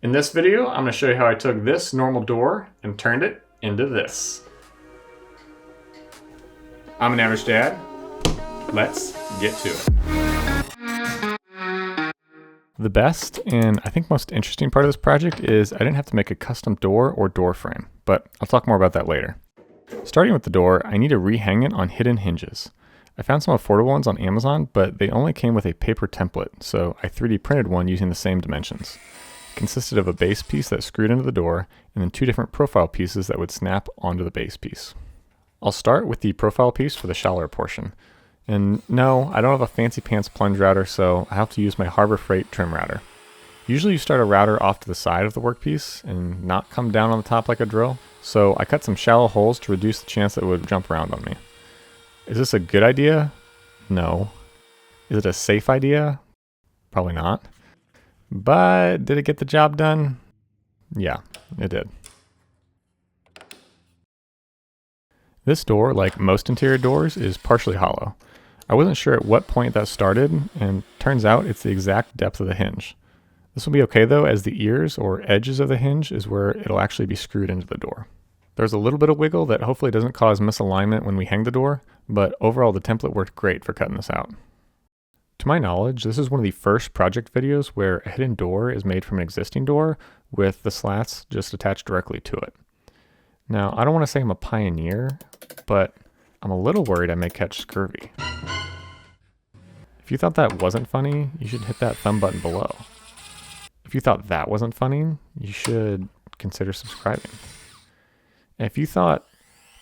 In this video, I'm going to show you how I took this normal door and turned it into this. I'm an average dad. Let's get to it. The best and I think most interesting part of this project is I didn't have to make a custom door or door frame, but I'll talk more about that later. Starting with the door, I need to rehang it on hidden hinges. I found some affordable ones on Amazon, but they only came with a paper template, so I 3D printed one using the same dimensions. It consisted of a base piece that screwed into the door, and then two different profile pieces that would snap onto the base piece. I'll start with the profile piece for the shallower portion. And no, I don't have a fancy pants plunge router, so I have to use my Harbor Freight trim router. Usually you start a router off to the side of the workpiece and not come down on the top like a drill, so I cut some shallow holes to reduce the chance that it would jump around on me. Is this a good idea? No. Is it a safe idea? Probably not. But did it get the job done? Yeah, it did. This door, like most interior doors, is partially hollow. I wasn't sure at what point that started, and turns out it's the exact depth of the hinge. This will be okay though, as the ears or edges of the hinge is where it'll actually be screwed into the door. There's a little bit of wiggle that hopefully doesn't cause misalignment when we hang the door, but overall the template worked great for cutting this out. To my knowledge, this is one of the first project videos where a hidden door is made from an existing door with the slats just attached directly to it. Now, I don't want to say I'm a pioneer, but I'm a little worried I may catch scurvy. If you thought that wasn't funny, you should hit that thumb button below. If you thought that wasn't funny, you should consider subscribing. And if you thought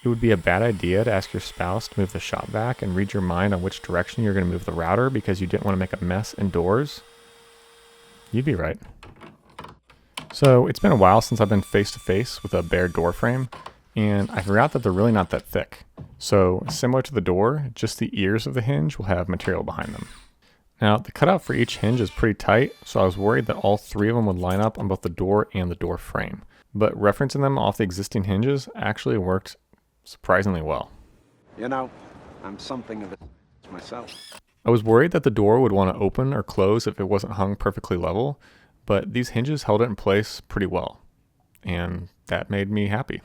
it would be a bad idea to ask your spouse to move the shop vac and read your mind on which direction you're going to move the router because you didn't want to make a mess indoors, you'd be right. So it's been a while since I've been face to face with a bare door frame, and I forgot that they're really not that thick. So similar to the door, just the ears of the hinge will have material behind them. Now the cutout for each hinge is pretty tight, so I was worried that all three of them would line up on both the door and the door frame. But referencing them off the existing hinges actually worked surprisingly well. You know, I'm something of a myself. I was worried that the door would want to open or close if it wasn't hung perfectly level, but these hinges held it in place pretty well, and that made me happy.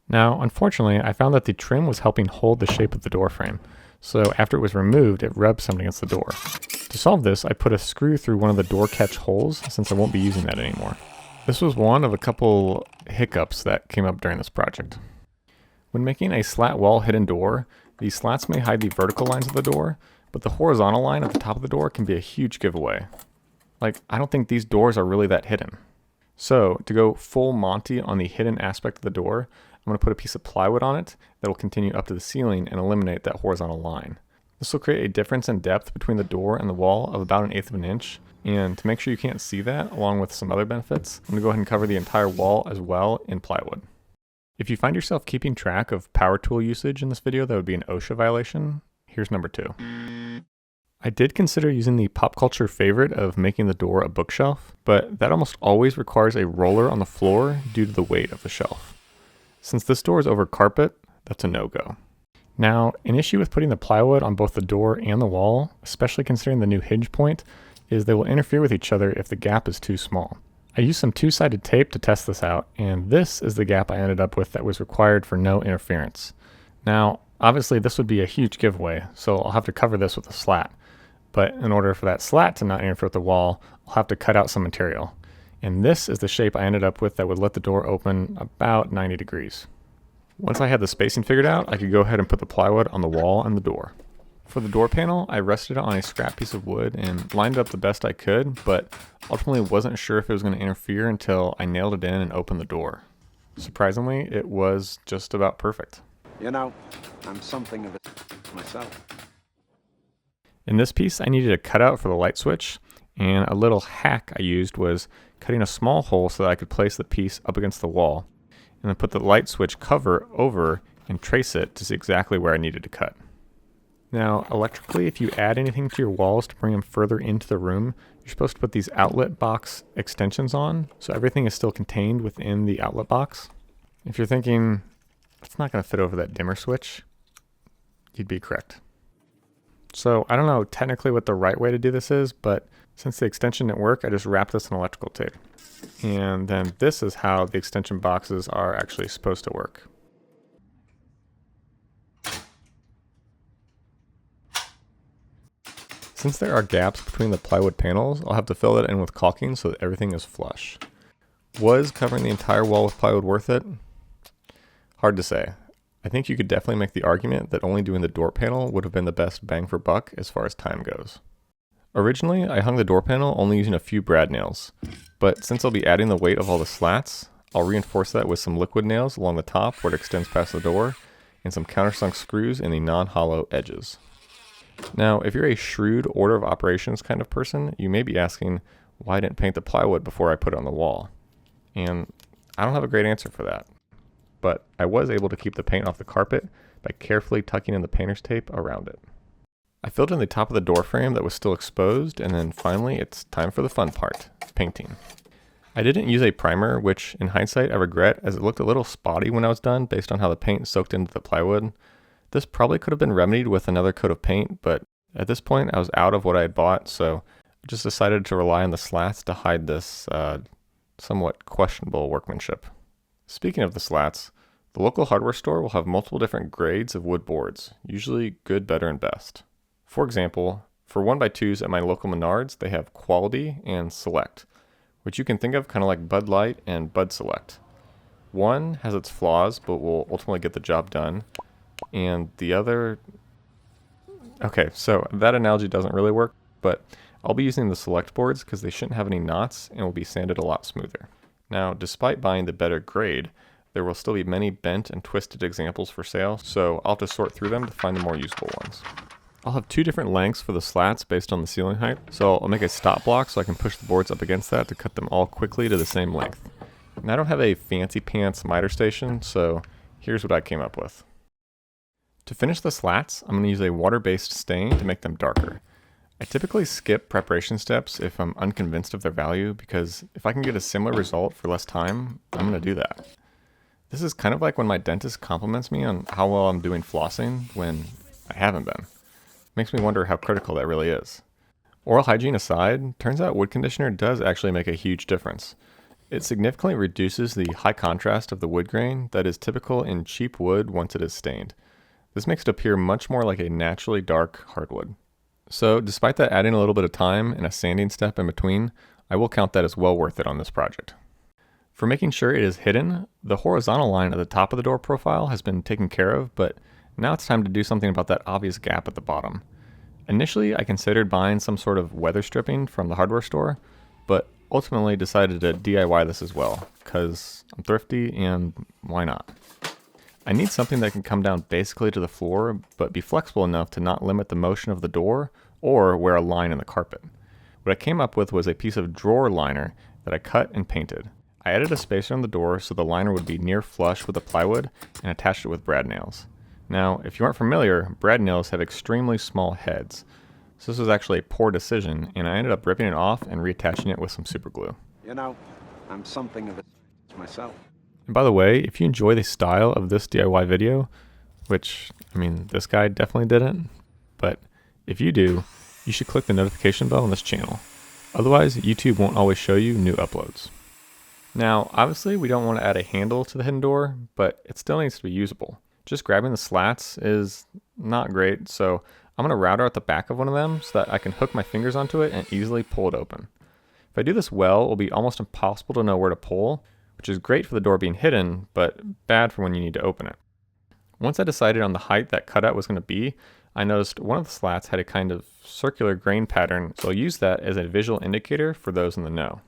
Now, unfortunately, I found that the trim was helping hold the shape of the door frame, so after it was removed, it rubbed something against the door. To solve this, I put a screw through one of the door catch holes since I won't be using that anymore. This was one of a couple hiccups that came up during this project. When making a slat wall hidden door, the slats may hide the vertical lines of the door, but the horizontal line at the top of the door can be a huge giveaway. Like, I don't think these doors are really that hidden. So, to go full Monty on the hidden aspect of the door, I'm going to put a piece of plywood on it that will continue up to the ceiling and eliminate that horizontal line. This will create a difference in depth between the door and the wall of about 1/8 of an inch. And to make sure you can't see that, along with some other benefits, I'm going to go ahead and cover the entire wall as well in plywood. If you find yourself keeping track of power tool usage in this video, that would be an OSHA violation. Here's number 2. I did consider using the pop culture favorite of making the door a bookshelf, but that almost always requires a roller on the floor due to the weight of the shelf. Since this door is over carpet, that's a no-go. Now, an issue with putting the plywood on both the door and the wall, especially considering the new hinge point, is they will interfere with each other if the gap is too small. I used some 2-sided tape to test this out, and this is the gap I ended up with that was required for no interference. Now, obviously this would be a huge giveaway, so I'll have to cover this with a slat. But in order for that slat to not interfere with the wall, I'll have to cut out some material. And this is the shape I ended up with that would let the door open about 90 degrees. Once I had the spacing figured out, I could go ahead and put the plywood on the wall and the door. For the door panel, I rested it on a scrap piece of wood and lined it up the best I could, but ultimately wasn't sure if it was going to interfere until I nailed it in and opened the door. Surprisingly, it was just about perfect. You know, I'm something of a myself. In this piece, I needed a cutout for the light switch, and a little hack I used was cutting a small hole so that I could place the piece up against the wall, and then put the light switch cover over and trace it to see exactly where I needed to cut. Now, electrically, if you add anything to your walls to bring them further into the room, you're supposed to put these outlet box extensions on, so everything is still contained within the outlet box. If you're thinking, it's not going to fit over that dimmer switch, you'd be correct. So I don't know technically what the right way to do this is, but since the extension didn't work, I just wrapped this in electrical tape. And then this is how the extension boxes are actually supposed to work. Since there are gaps between the plywood panels, I'll have to fill it in with caulking so that everything is flush. Was covering the entire wall with plywood worth it? Hard to say. I think you could definitely make the argument that only doing the door panel would have been the best bang for buck as far as time goes. Originally, I hung the door panel only using a few brad nails, but since I'll be adding the weight of all the slats, I'll reinforce that with some liquid nails along the top where it extends past the door, and some countersunk screws in the non-hollow edges. Now, if you're a shrewd order of operations kind of person, you may be asking why I didn't paint the plywood before I put it on the wall. And I don't have a great answer for that. But I was able to keep the paint off the carpet by carefully tucking in the painter's tape around it. I filled in the top of the door frame that was still exposed, and then finally it's time for the fun part, painting. I didn't use a primer, which in hindsight I regret as it looked a little spotty when I was done based on how the paint soaked into the plywood. This probably could have been remedied with another coat of paint, but at this point I was out of what I had bought, so I just decided to rely on the slats to hide this somewhat questionable workmanship. Speaking of the slats, the local hardware store will have multiple different grades of wood boards, usually good, better, and best. For example, for 1x2s at my local Menards, they have Quality and Select, which you can think of kind of like Bud Light and Bud Select. One has its flaws, but will ultimately get the job done, and the other... Okay, so that analogy doesn't really work, but I'll be using the Select boards because they shouldn't have any knots and will be sanded a lot smoother. Now, despite buying the better grade, there will still be many bent and twisted examples for sale, so I'll have to sort through them to find the more useful ones. I'll have two different lengths for the slats based on the ceiling height, so I'll make a stop block so I can push the boards up against that to cut them all quickly to the same length. And I don't have a fancy pants miter station, so here's what I came up with. To finish the slats, I'm going to use a water-based stain to make them darker. I typically skip preparation steps if I'm unconvinced of their value, because if I can get a similar result for less time, I'm going to do that. This is kind of like when my dentist compliments me on how well I'm doing flossing when I haven't been. Makes me wonder how critical that really is. Oral hygiene aside, turns out wood conditioner does actually make a huge difference. It significantly reduces the high contrast of the wood grain that is typical in cheap wood once it is stained. This makes it appear much more like a naturally dark hardwood. So despite that adding a little bit of time and a sanding step in between, I will count that as well worth it on this project. For making sure it is hidden, the horizontal line at the top of the door profile has been taken care of, but now it's time to do something about that obvious gap at the bottom. Initially, I considered buying some sort of weather stripping from the hardware store, but ultimately decided to DIY this as well, because I'm thrifty and why not? I need something that can come down basically to the floor, but be flexible enough to not limit the motion of the door or wear a line in the carpet. What I came up with was a piece of drawer liner that I cut and painted. I added a spacer on the door so the liner would be near flush with the plywood and attached it with brad nails. Now, if you aren't familiar, brad nails have extremely small heads, so this was actually a poor decision, and I ended up ripping it off and reattaching it with some super glue. You know, I'm something of a myself. And by the way, if you enjoy the style of this DIY video, which, I mean, this guy definitely didn't, but if you do, you should click the notification bell on this channel. Otherwise, YouTube won't always show you new uploads. Now, obviously, we don't want to add a handle to the hidden door, but it still needs to be usable. Just grabbing the slats is not great, so I'm going to router out the back of one of them so that I can hook my fingers onto it and easily pull it open. If I do this well, it will be almost impossible to know where to pull, which is great for the door being hidden, but bad for when you need to open it. Once I decided on the height that cutout was going to be, I noticed one of the slats had a kind of circular grain pattern, so I'll use that as a visual indicator for those in the know.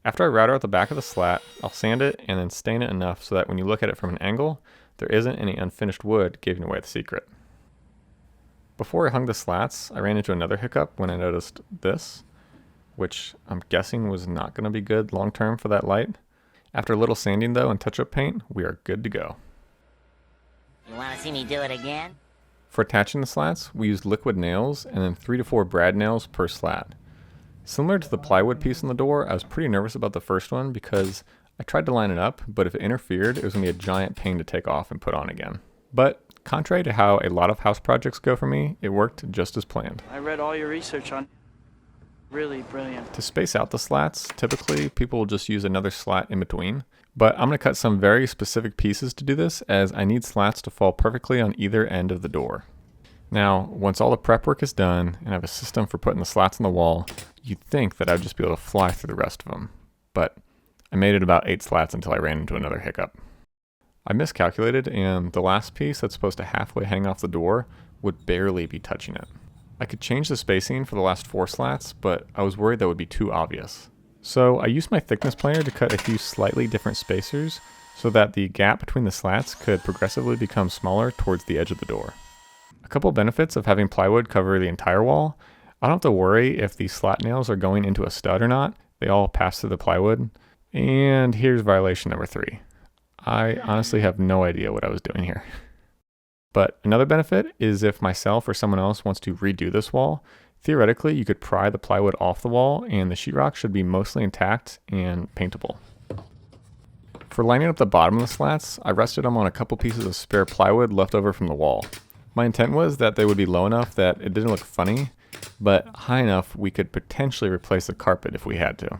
After I router out the back of the slat, I'll sand it and then stain it enough so that when you look at it from an angle, there isn't any unfinished wood giving away the secret. Before I hung the slats, I ran into another hiccup when I noticed this, which I'm guessing was not going to be good long term for that light. After a little sanding though and touch-up paint, we are good to go. You want to see me do it again? For attaching the slats, we used liquid nails and then 3 to 4 brad nails per slat. Similar to the plywood piece on the door, I was pretty nervous about the first one because I tried to line it up, but if it interfered, it was going to be a giant pain to take off and put on again. But contrary to how a lot of house projects go for me, it worked just as planned. I read all your research on. Really brilliant. To space out the slats, typically people will just use another slat in between, but I'm going to cut some very specific pieces to do this, as I need slats to fall perfectly on either end of the door. Now, once all the prep work is done and I have a system for putting the slats on the wall, you'd think that I'd just be able to fly through the rest of them, but I made it about 8 slats until I ran into another hiccup. I miscalculated, and the last piece that's supposed to halfway hang off the door would barely be touching it. I could change the spacing for the last 4 slats, but I was worried that would be too obvious. So I used my thickness planer to cut a few slightly different spacers so that the gap between the slats could progressively become smaller towards the edge of the door. A couple benefits of having plywood cover the entire wall: I don't have to worry if the slat nails are going into a stud or not. They all pass through the plywood. And here's violation number 3. I honestly have no idea what I was doing here. But another benefit is if myself or someone else wants to redo this wall, theoretically you could pry the plywood off the wall and the sheetrock should be mostly intact and paintable. For lining up the bottom of the slats, I rested them on a couple pieces of spare plywood left over from the wall. My intent was that they would be low enough that it didn't look funny, but high enough we could potentially replace the carpet if we had to.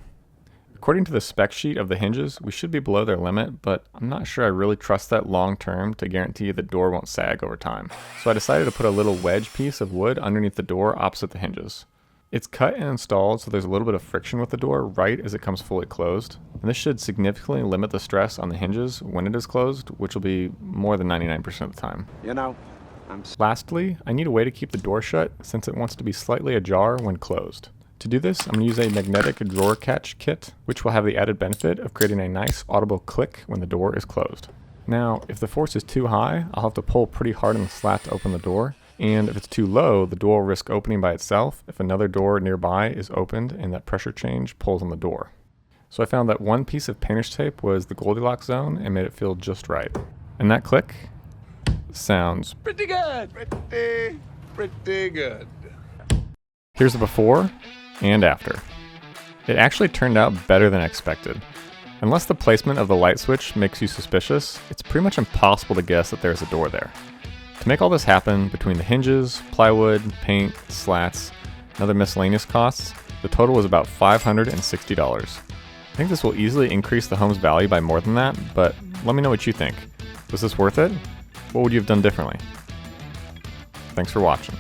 According to the spec sheet of the Hinges, we should be below their limit, but I'm not sure I really trust that long term to guarantee the door won't sag over time. So I decided to put a little wedge piece of wood underneath the door opposite the hinges. It's cut and installed so there's a little bit of friction with the door right as it comes fully closed. And this should significantly limit the stress on the hinges when it is closed, which will be more than 99% of the time. You know, Lastly, I need a way to keep the door shut since it wants to be slightly ajar when closed. To do this, I'm going to use a magnetic drawer catch kit, which will have the added benefit of creating a nice audible click when the door is closed. Now, if the force is too high, I'll have to pull pretty hard on the slat to open the door, and if it's too low, the door will risk opening by itself if another door nearby is opened and that pressure change pulls on the door. So I found that one piece of painter's tape was the Goldilocks zone and made it feel just right. And that click sounds Pretty good. Pretty good. Here's the before and after. It actually turned out better than expected. Unless the placement of the light switch makes you suspicious, it's pretty much impossible to guess that there's a door there. To make all this happen, between the hinges, plywood, paint, slats, and other miscellaneous costs, the total was about $560. I think this will easily increase the home's value by more than that, but let me know what you think. Was this worth it? What would you have done differently? Thanks for watching.